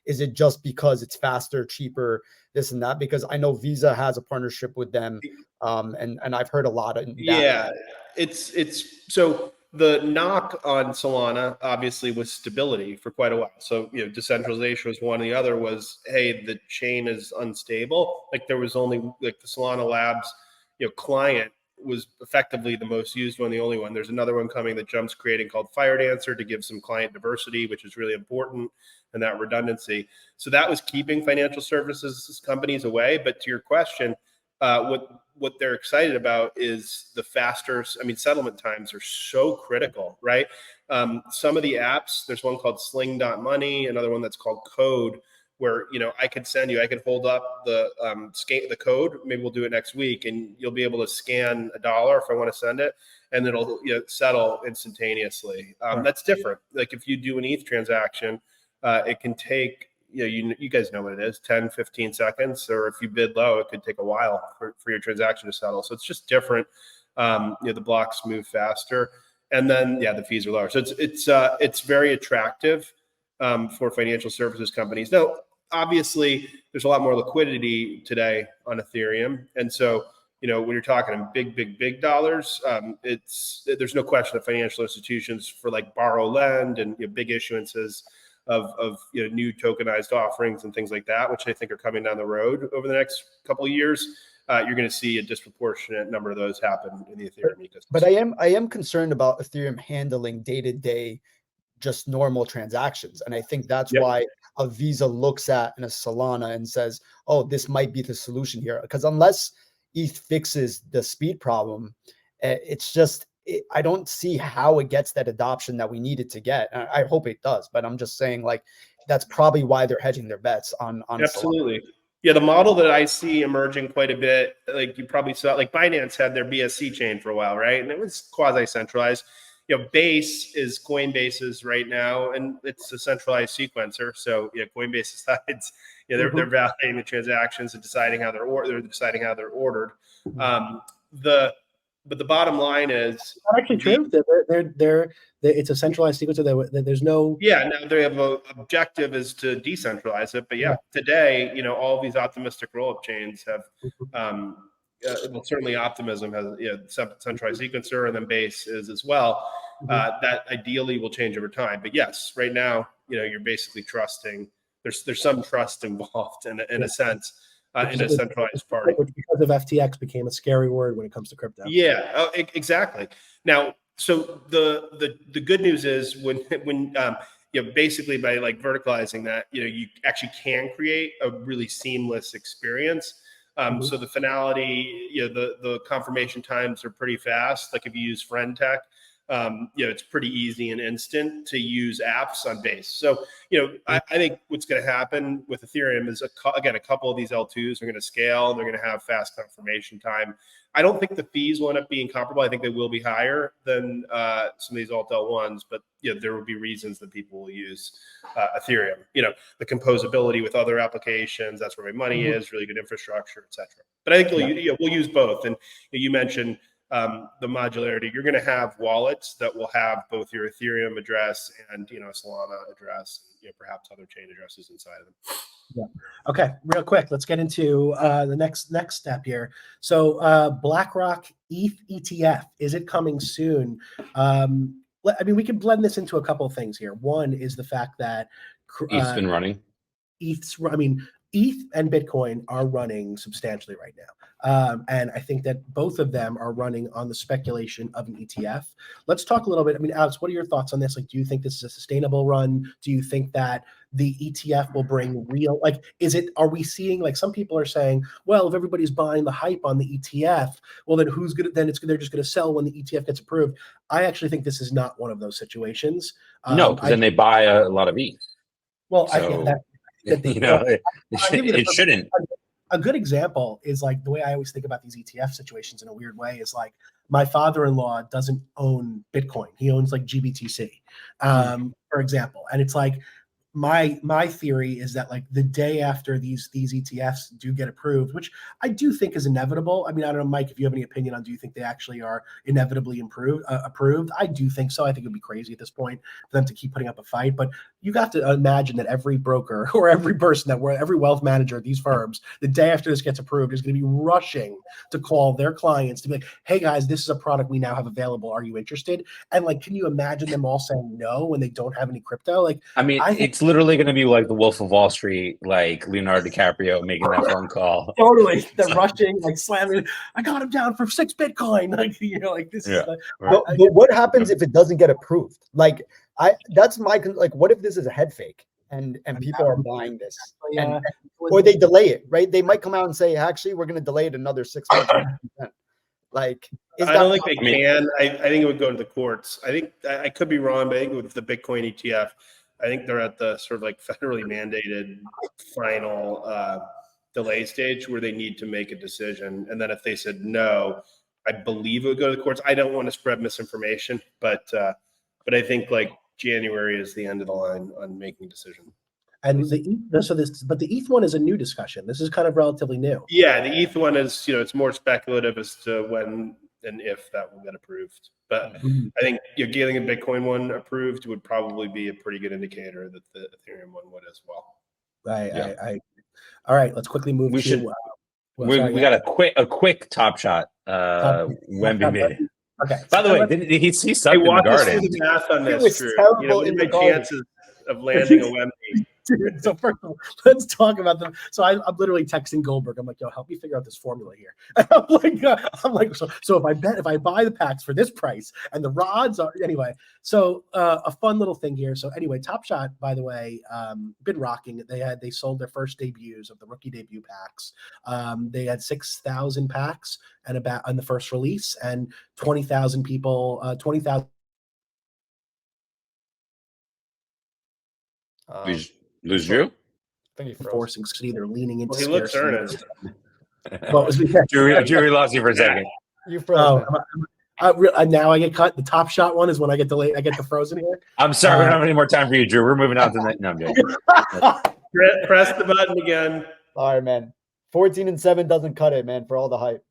Is it just because it's faster, cheaper, this and that? Because I know Visa has a partnership with them, and I've heard a lot of that.
Yeah, it's so the knock on Solana obviously was stability for quite a while. So, decentralization was one. The other was, hey, the chain is unstable. Like there was only like the Solana Labs, client was effectively the most used one, the only one. There's another one coming that Jump's creating called FireDancer to give some client diversity, which is really important, and that redundancy. So that was keeping financial services companies away. But to your question, what they're excited about is the faster, settlement times are so critical, right? Some of the apps, there's one called Sling.money, another one that's called Code, where, I could hold up the code, maybe we'll do it next week, and you'll be able to scan $1 if I want to send it, and it'll settle instantaneously. That's different. Like if you do an ETH transaction, it can take, you guys know what it is, 10, 15 seconds, or if you bid low, it could take a while for your transaction to settle. So it's just different. The blocks move faster, and then the fees are lower. So it's very attractive for financial services companies. Now, obviously, there's a lot more liquidity today on Ethereum, and so when you're talking big dollars, there's no question that financial institutions for like borrow, lend, and big issuances of new tokenized offerings and things like that, which I think are coming down the road over the next couple of years, you're going to see a disproportionate number of those happen in the Ethereum ecosystem.
But I am concerned about Ethereum handling day-to-day just normal transactions. And I think that's why a Visa looks at a Solana and says, oh, this might be the solution here. Because unless ETH fixes the speed problem, it's just, I don't see how it gets that adoption that we needed to get. I hope it does, but I'm just saying, like, that's probably why they're hedging their bets on
Absolutely.
Solana.
Yeah, the model that I see emerging quite a bit, like you probably saw, like Binance had their BSC chain for a while, right? And it was quasi-centralized. Base is Coinbase's right now, and it's a centralized sequencer. So Coinbase decides, they're validating the transactions and deciding how they're ordered. But the bottom line is
actually true. It's a centralized sequencer. There's no.
Yeah, now they have an objective is to decentralize it. But today, all of these optimistic roll-up chains have, certainly Optimism has centralized sequencer, and then Base is as well. That ideally will change over time. But yes, right now, you're basically trusting. There's some trust involved in a sense. In a centralized party,
which because of FTX became a scary word when it comes to crypto.
Yeah, exactly. Now, so the good news is when basically by like verticalizing that, you actually can create a really seamless experience. So the finality, the confirmation times are pretty fast. Like if you use FriendTech, it's pretty easy and instant to use apps on Base. So, I think what's going to happen with Ethereum is, a couple of these L2s are going to scale. They're going to have fast confirmation time. I don't think the fees will end up being comparable. I think they will be higher than some of these Alt L1s, but there will be reasons that people will use Ethereum. The composability with other applications, that's where my money is, really good infrastructure, et cetera. But I think we'll use both. And you mentioned the modularity. You're going to have wallets that will have both your Ethereum address and a Solana address, perhaps other chain addresses inside of them.
Yeah. Okay. Real quick, let's get into the next step here. So BlackRock ETH ETF, is it coming soon? We can blend this into a couple of things here. One is the fact that
ETH's been running.
ETH and Bitcoin are running substantially right now. And I think that both of them are running on the speculation of an ETF. Let's talk a little bit. I mean, Alex, what are your thoughts on this? Like, do you think this is a sustainable run? Do you think that the ETF will bring real, like, are we seeing, like, some people are saying, well, if everybody's buying the hype on the ETF, well, then they're just going to sell when the ETF gets approved. I actually think this is not one of those situations.
No, because then they buy a lot of ETH.
Well,
so,
I think that
it shouldn't.
A good example is like the way I always think about these ETF situations in a weird way is like my father-in-law doesn't own Bitcoin. He owns like GBTC, for example. And it's like, my theory is that like the day after these ETFs do get approved, which I do think is inevitable. I mean, I don't know, Mike, if you have any opinion on, do you think they actually are inevitably approved? I do think so. I think it'd be crazy at this point for them to keep putting up a fight. But you got to imagine that every broker or every person every wealth manager at these firms, the day after this gets approved, is going to be rushing to call their clients to be like, hey guys, this is a product we now have available. Are you interested? And like, can you imagine them all saying no when they don't have any crypto? Like,
I mean, it's literally going to be like the Wolf of Wall Street, like Leonardo DiCaprio making that phone call.
Totally, they're rushing, like slamming. I got him down for 6 Bitcoin. Like, you know, like this is.
But what happens if it doesn't get approved? Like, that's my like. What if this is a head fake and people are buying this, or they delay it? Right? They might come out and say, actually, we're going to delay it another 6 months. Like,
I don't think they can. I think it would go to the courts. I think I could be wrong, but I think with the Bitcoin ETF. I think they're at the sort of like federally mandated final delay stage where they need to make a decision. And then if they said no, I believe it would go to the courts. I don't want to spread misinformation, but I think like January is the end of the line on making a decision.
And the ETH one is a new discussion. This is kind of relatively new.
Yeah, the ETH one is, it's more speculative as to when and if that will get approved. But I think getting a Bitcoin one approved would probably be a pretty good indicator that the Ethereum one would as well.
All right, let's quickly move.
We got a quick Top Shot. Wemby made.
Okay.
By the way, did he see something in the garden?
The math on this,
it was
Drew.
terrible in
my
the garden.
chances of landing a Wemby.
Dude, so first of all, let's talk about them. So I'm literally texting Goldberg. I'm like, yo, help me figure out this formula here. I'm like, so if I buy the packs for this price and the rods are anyway. So a fun little thing here. So anyway, Top Shot, by the way, been rocking it. They sold their first debuts of the rookie debut packs. They had 6,000 packs and about on the first release, and 20,000 people, 20,000.
Lose Drew?
I think he
forcing either leaning into.
He looks earnest.
What was
Drew lost you for a second.
You froze.
Now I get cut. The Top Shot one is when I get delayed. I get the frozen here.
I'm sorry, we don't have any more time for you, Drew. We're moving on to the next. No, I'm joking.
Press the button again.
All right, man. 14-7 doesn't cut it, man. For all the hype.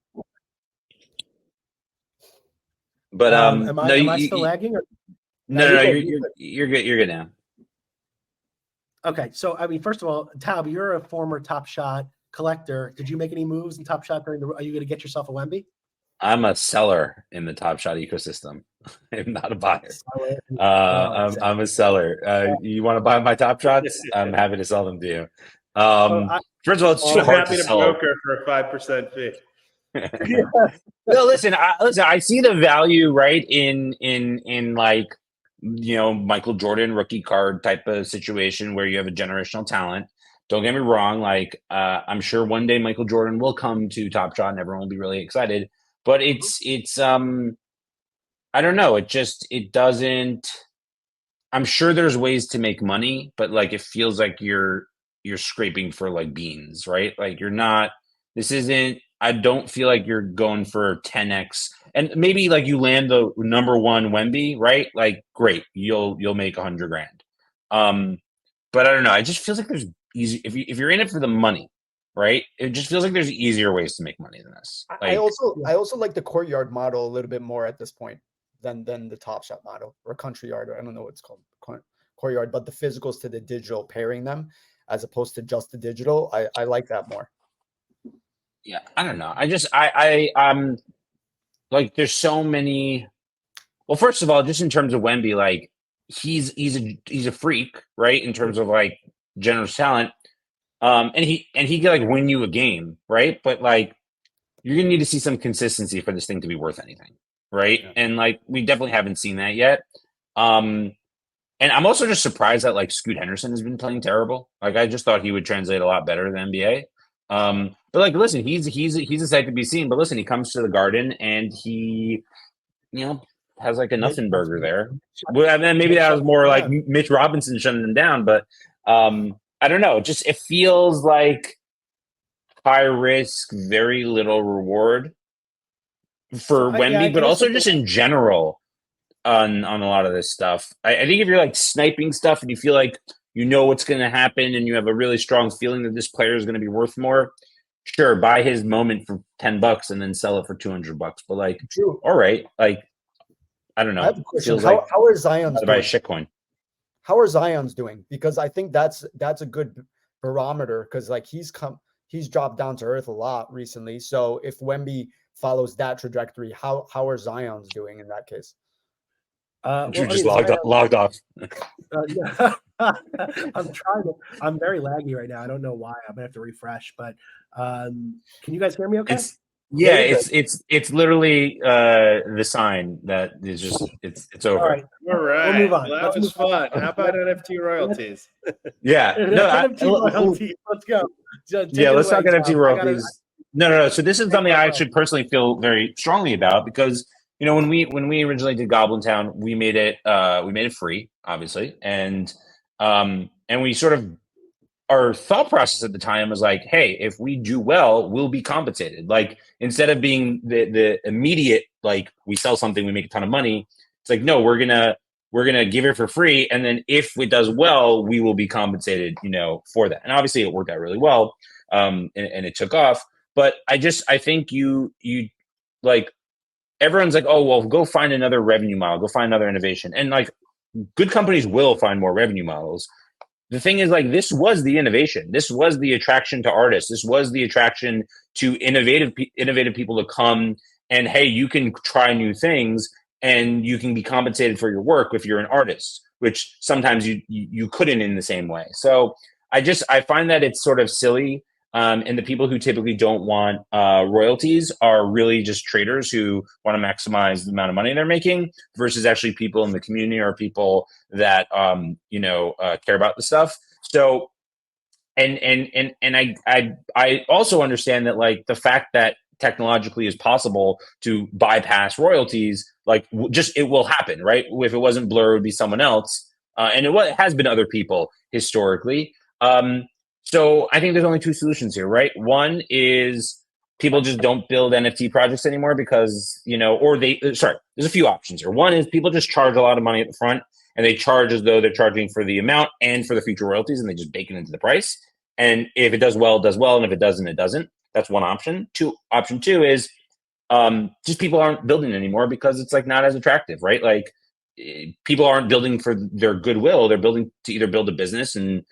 But
am I still lagging? Or?
No, you're good. You're good now.
Okay, so I mean, first of all, Tab, you're a former Top Shot collector. Did you make any moves in Top Shot during are you going to get yourself a Wemby?
I'm a seller in the Top Shot ecosystem. I'm not a buyer. I'm a seller. You want to buy my Top Shots? I'm happy to sell them to you. First of all, it's too hard to sell.
Broker for a 5% fee.
No, listen. I see the value, right, in like, Michael Jordan rookie card type of situation where you have a generational talent. Don't get me wrong. Like, I'm sure one day Michael Jordan will come to Top Shot and everyone will be really excited. But it's I don't know. It doesn't. I'm sure there's ways to make money, but like it feels like you're scraping for like beans, right? Like you're not. This isn't. I don't feel like you're going for 10x, and maybe like you land the number one Wemby, right? Like, great, you'll make $100,000. But I don't know. It just feels like there's easy if you're in it for the money, right? It just feels like there's easier ways to make money than this. Like,
I also like the courtyard model a little bit more at this point than the Top Shot model or country yard. Or I don't know what it's called, courtyard, but the physicals to the digital, pairing them as opposed to just the digital. I like that more.
Yeah, I don't know. I'm like, there's so many. Well, first of all, just in terms of Wemby, like he's a freak, right? In terms of like generous talent. And he could like win you a game, right? But like you're gonna need to see some consistency for this thing to be worth anything, right?
Yeah.
And like we definitely haven't seen that yet. And I'm also just surprised that like Scoot Henderson has been playing terrible. Like I just thought he would translate a lot better to the NBA. But like, listen, he's a sight to be seen. But listen, he comes to the Garden and he, you know, has like a nothing burger there. Well, and then maybe that was more like Mitch Robinson shutting him down. But I don't know. Just it feels like high risk, very little reward for Wemby, but also just in general on a lot of this stuff. I think if you're like sniping stuff and you feel like you know what's going to happen and you have a really strong feeling that this player is going to be worth more, sure, buy his moment for $10 and then sell it for $200. But like, all right, like I don't know.
I have a question.
Feels like
how are Zion's
buy a
doing?
shitcoin.
How are Zion's doing? Because I think that's a good barometer because like he's dropped down to earth a lot recently. So if Wemby follows that trajectory, how are Zion's doing in that case?
You just logged off.
Yeah. I'm very laggy right now. I don't know why. I'm gonna have to refresh. But can you guys hear me? Okay.
It's literally the sign that is just it's over.
All right.
We'll
move on.
That was fun. How about NFT royalties?
Yeah.
NFT royalties. Let's go.
Let's talk NFT royalties. No. So this is something I actually personally feel very strongly about because when we originally did Goblin Town, we made it free, obviously, and we sort of our thought process at the time was like, hey, if we do well, we'll be compensated. Like instead of being the immediate like we sell something, we make a ton of money. It's like no, we're gonna give it for free, and then if it does well, we will be compensated, for that. And obviously, it worked out really well, and it took off. But I think you like. Everyone's like, oh, well, go find another revenue model, go find another innovation. And like good companies will find more revenue models. The thing is like, this was the innovation. This was the attraction to artists. This was the attraction to innovative people to come and, hey, you can try new things and you can be compensated for your work if you're an artist, which sometimes you couldn't in the same way. So I find that it's sort of silly. And the people who typically don't want royalties are really just traders who want to maximize the amount of money they're making versus actually people in the community or people that care about the stuff. So, and I also understand that like the fact that technologically is possible to bypass royalties, it will happen, right? If it wasn't Blur, it would be someone else, and it has been other people historically. So I think there's only two solutions here, right? One is people just don't build NFT projects anymore because, there's a few options here. One is people just charge a lot of money at the front and they charge as though they're charging for the amount and for the future royalties and they just bake it into the price. And if it does well, it does well. And if it doesn't, it doesn't. That's one option. Option two is just people aren't building anymore because it's like not as attractive, right? Like people aren't building for their goodwill. They're building to either build a business and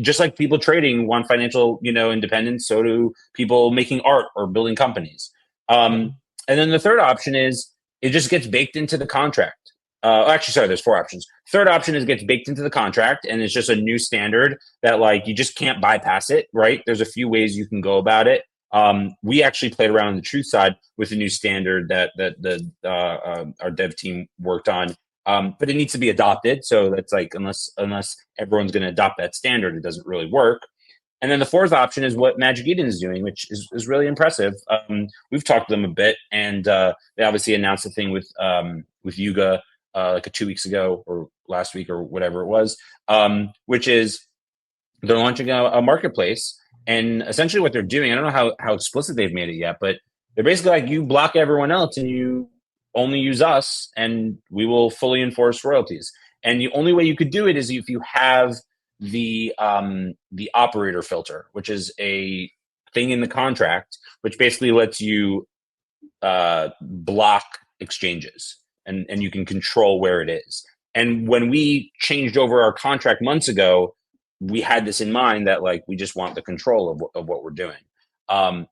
just like people trading want financial, independence, so do people making art or building companies. And then the third option is it just gets baked into the contract. There's four options. Third option is it gets baked into the contract and it's just a new standard that like you just can't bypass it, right? There's a few ways you can go about it. We actually played around on the truth side with a new standard that our dev team worked on. But it needs to be adopted. So that's like, unless everyone's going to adopt that standard, it doesn't really work. And then the fourth option is what Magic Eden is doing, which is really impressive. We've talked to them a bit, and they obviously announced a thing with Yuga like 2 weeks ago or last week or whatever it was, which is they're launching a marketplace. And essentially what they're doing, I don't know how explicit they've made it yet, but they're basically like you block everyone else and you only use us and we will fully enforce royalties. And the only way you could do it is if you have the operator filter, which is a thing in the contract, which basically lets you block exchanges and you can control where it is. And when we changed over our contract months ago, we had this in mind that like, we just want the control of what we're doing.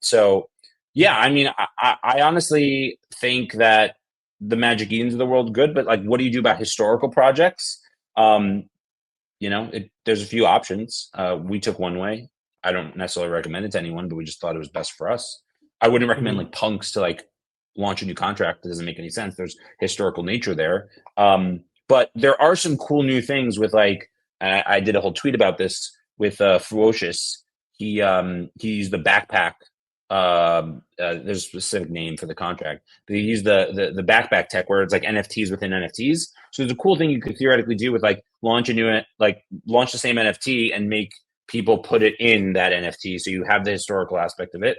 So yeah, I mean, I honestly think that the Magic Edens of the world good, but like, what do you do about historical projects? There's a few options. We took one way. I don't necessarily recommend it to anyone, but we just thought it was best for us. I wouldn't recommend like punks to like launch a new contract. It doesn't make any sense. There's historical nature there. But there are some cool new things with like, I did a whole tweet about this with Ferocious. He used the backpack. There's a specific name for the contract, but he used the backpack tech where it's like NFTs within NFTs. So there's a cool thing you could theoretically do with like launch the same NFT and make people put it in that NFT. So you have the historical aspect of it,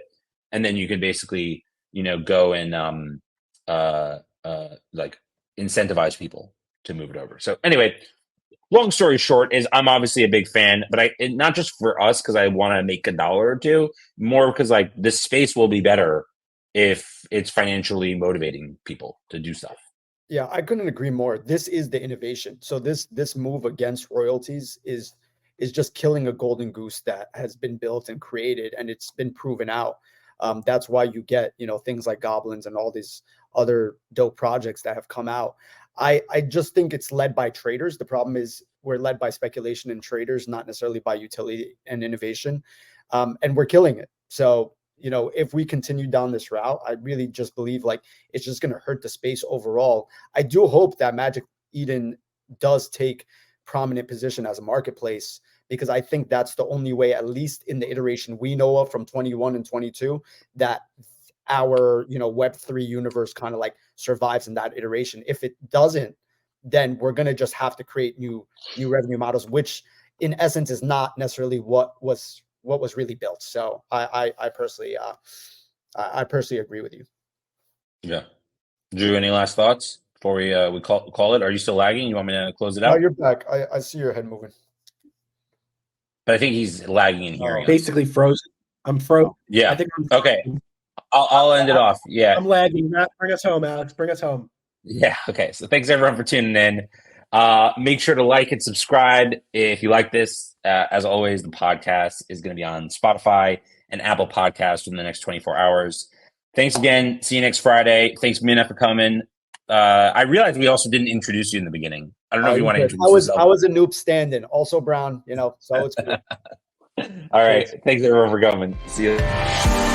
and then you can basically, go and like incentivize people to move it over. So anyway, long story short is I'm obviously a big fan, but not just for us because I want to make $1 or $2, more because like this space will be better if it's financially motivating people to do stuff.
Yeah, I couldn't agree more. This is the innovation. So this move against royalties is just killing a golden goose that has been built and created, and it's been proven out. That's why you get, things like Goblins and all these other dope projects that have come out. I just think it's led by traders. The problem is we're led by speculation and traders, not necessarily by utility and innovation. And we're killing it. So, if we continue down this route, I really just believe like it's just going to hurt the space overall. I do hope that Magic Eden does take prominent position as a marketplace, because I think that's the only way, at least in the iteration we know of from 21 and 22, that our Web3 universe kind of like survives in that iteration. If it doesn't, then we're going to just have to create new revenue models, which in essence is not necessarily what was really built. So I personally agree with you.
Yeah. Drew, any last thoughts before we call it? Are you still lagging? You want me to close it out?
No, you're back. I see your head moving.
But I think he's lagging in hearing.
Basically frozen. I'm frozen.
Yeah.
I think I'm
okay. I'll end it off. Yeah.
I'm lagging. Bring us home, Alex. Bring us home.
Yeah. Okay. So thanks everyone for tuning in. Make sure to like and subscribe if you like this. As always, the podcast is going to be on Spotify and Apple Podcasts within the next 24 hours. Thanks again. See you next Friday. Thanks, Mina, for coming. I realized we also didn't introduce you in the beginning. I don't know if you want to introduce yourself.
I was a noob stand-in, also Brown, so it's cool.
All right. Thanks everyone for coming. See you.